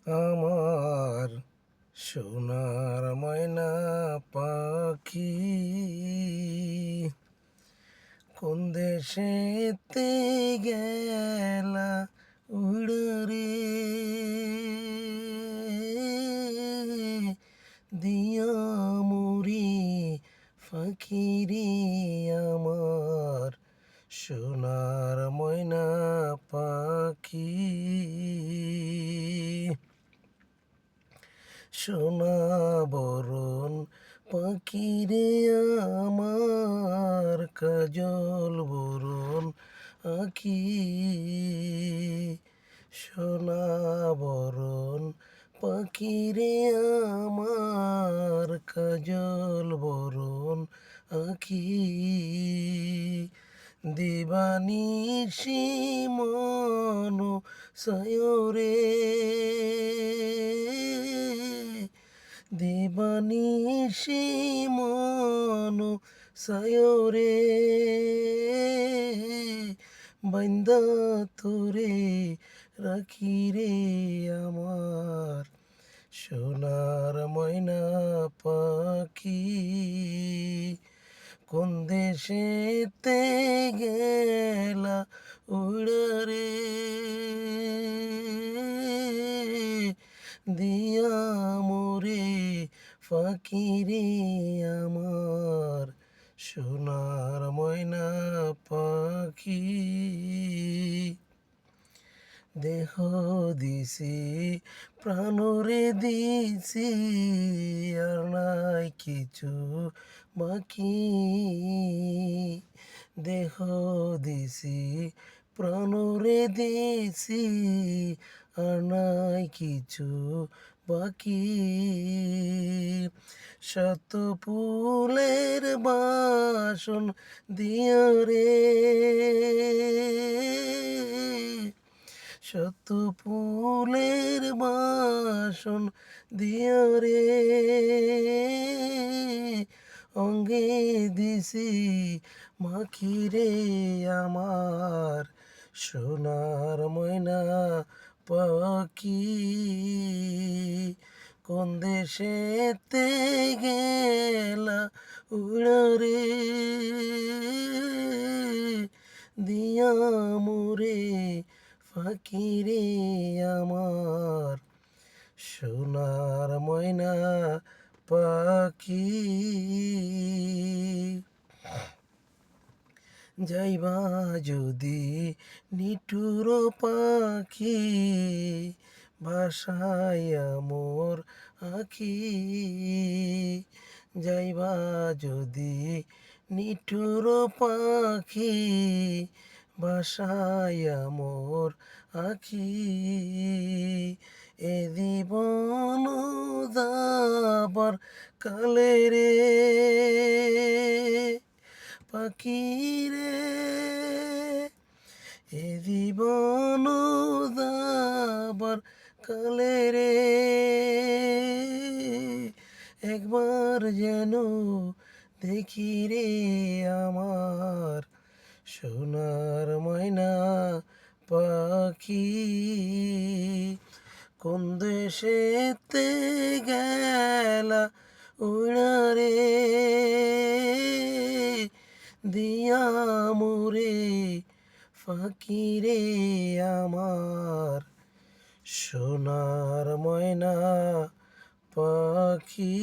আমার সোনার ময়না পাখি কোন দেশেতে গেলা উড়ে রে দিয়া মুড়ি ফাঁকিরি আমার সোনার ময়না পাখি সোনা বরণ পাখিরে আমার কাজল বরণ আঁখি সোনা বরণ পাখিরে আমার কাজল বরণ আঁখি দিবানিশি মন সায়রে দিবানিশি মন সায়রে বাইন্দা তোরে রাখি রে আমার সোনার ময়না পাখি কোন দেশেতে গেলা উড়ে রে দিয়া মোরে ফাঁকিরে আমার সোনার ময়না পাখি দেহ দিছি প্রাণরে দিছি আর নাই কিছু বাকি দেহ দিছি প্রাণরে দিছি আর নাই কিছু বাকি শত ফুলের বাসন দিয়া রে শত ফুলের বাসন দিয়া রে অঙ্গে দিছি মাখিরে আমার সোনার ময়না পাখি কোন দেশেতে গেলা উড়ে রে দিয়া মোরে ফাঁকিরে আমার সোনার ময়না পাখি যাইবা যদি নিঠুর পাখি ভাষাইয়া মোর আখি যাইবা যদি নিঠুর পাখি ভাষাইয়া মোর আখি এ জীবন যাবার কালে রে পাখি রে এ জীবন যাবার কালে রে একবার যেন দেখি রে আমার সোনার ময়না পাখি কোন দেশেতে গেলা উড়া রে দিয়া মোরে ফাঁকিরে আমার সোনার ময়না পাখি।